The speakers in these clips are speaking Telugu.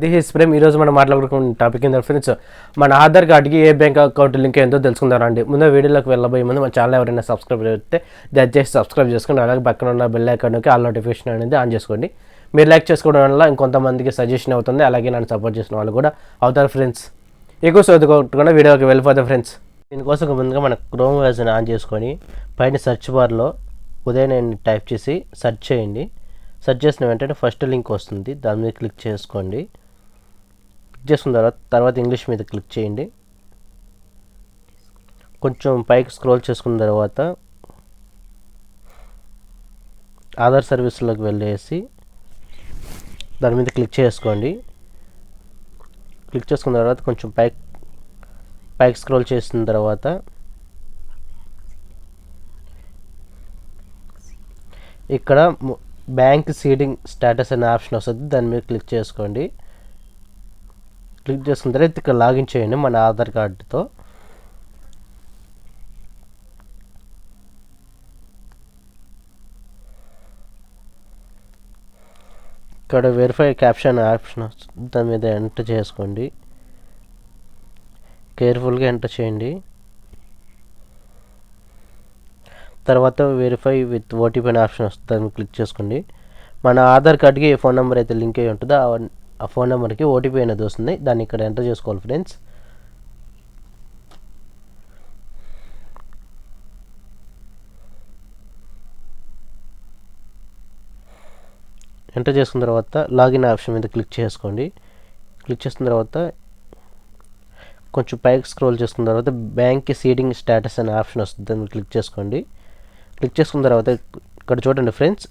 This is Prem. ఈరోజు మనం మాట్లాడుకున్న టాపిక్ ఏంటంటే ఫ్రెండ్స్, మన ఆధార్ కార్డ్కి ఏ బ్యాంక్ అకౌంట్ లింక్ ఏందో తెలుసుకుందారండి. ముందు వీడియోలోకి వెళ్ళబోయే ముందు మన ఛానల్ ఎవరైనా సబ్స్క్రైబ్ చేస్తే దయచేసి సబ్స్క్రైబ్ చేసుకోండి. అలాగే పక్కన ఉన్న బెల్ ఐకాన్కి ఆల్ నోటిఫికేషన్ అనేది ఆన్ చేసుకోండి. మీరు లైక్ చేసుకోవడం వల్ల ఇంకొంతమందికి సజెషన్ అవుతుంది, అలాగే నన్ను సపోర్ట్ చేసిన వాళ్ళు కూడా అవుతారు ఫ్రెండ్స్. ఎక్కువ చదువుకోకుండా వీడియోకి వెళ్ళిపోతాం ఫ్రెండ్స్. దీనికోసం ముందుగా మన క్రోమ్ బ్రౌజర్ని ఆన్ చేసుకొని పైన సెర్చ్ బార్లో ఉదయం టైప్ చేసి సెర్చ్ చేయండి. సెర్చ్ చేసిన వెంటనే ఫస్ట్ లింక్ వస్తుంది, దాని మీద క్లిక్ చేసుకోండి. క్లిక్ చేసుకున్న తర్వాత ఇంగ్లీష్ మీద క్లిక్ చేయండి. కొంచెం పైకి స్క్రోల్ చేసుకున్న తర్వాత ఆధార్ సర్వీస్లోకి వెళ్ళేసి దాని మీద క్లిక్ చేసుకోండి. క్లిక్ చేసుకున్న తర్వాత కొంచెం పైకి స్క్రోల్ చేసిన తర్వాత ఇక్కడ బ్యాంక్ సీడింగ్ స్టేటస్ అనే ఆప్షన్ వస్తుంది, దాని మీద క్లిక్ చేసుకోండి. క్లిక్ చేసుకున్న తర్వాత ఇక్కడ లాగిన్ చేయండి మన ఆధార్ కార్డుతో. ఇక్కడ వెరిఫై క్యాప్షన్ ఆప్షన్ వస్తుంది, దాని మీద ఎంటర్ చేసుకోండి. కేర్ఫుల్గా ఎంటర్ చేయండి. తర్వాత వెరిఫై విత్ ఓటీపీ అనే ఆప్షన్ వస్తుంది, దాన్ని క్లిక్ చేసుకోండి. మన ఆధార్ కార్డ్కి ఏ ఫోన్ నెంబర్ అయితే లింక్ అయ్యి ఉంటుందో ఆ ఫోన్ నెంబర్కి ఓటీపీ అనేది వస్తుంది, దాన్ని ఇక్కడ ఎంటర్ చేసుకోవాలి ఫ్రెండ్స్. ఎంటర్ చేసుకున్న తర్వాత లాగిన్ ఆప్షన్ మీద క్లిక్ చేసుకోండి. క్లిక్ చేసిన తర్వాత కొంచెం పైకి స్క్రోల్ చేసుకున్న తర్వాత బ్యాంక్ సీడింగ్ స్టేటస్ అనే ఆప్షన్ వస్తుంది, దాన్ని క్లిక్ చేసుకోండి. క్లిక్ చేసుకున్న తర్వాత ఇక్కడ చూడండి ఫ్రెండ్స్,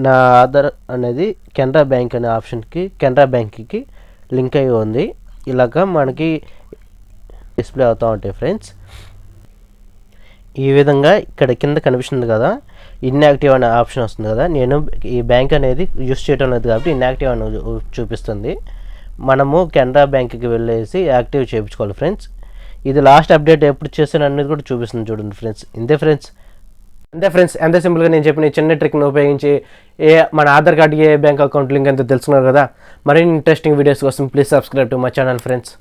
నా ఆధార్ అనేది కెనరా బ్యాంక్ అనే ఆప్షన్కి కెనరా బ్యాంక్కి లింక్ అయ్యి ఉంది. ఇలాగా మనకి డిస్ప్లే అవుతూ ఉంటాయి ఫ్రెండ్స్. ఈ విధంగా ఇక్కడ కింద కనిపిస్తుంది కదా, ఇన్యాక్టివ్ అనే ఆప్షన్ వస్తుంది కదా, నేను ఈ బ్యాంక్ అనేది యూస్ చేయడం లేదు కాబట్టి ఇన్యాక్టివ్ అని చూపిస్తుంది. మనము కెనరా బ్యాంక్కి వెళ్ళేసి యాక్టివ్ చేయించుకోవాలి ఫ్రెండ్స్. ఇది లాస్ట్ అప్డేట్ ఎప్పుడు చేసాను అనేది కూడా చూపిస్తుంది చూడండి ఫ్రెండ్స్. అంతే ఫ్రెండ్స్, ఎంత సింపుల్గా నేను చెప్పిన చిన్న ట్రిక్ను ఉపయోగించి మన ఆధార్ కార్డ్కి ఏ బ్యాంక్ అకౌంట్ లింక్ ఎంతో తెలుసుకున్నారు కదా. మరిన్ని ఇంట్రెస్టింగ్ వీడియోస్ కోసం please subscribe to my channel friends.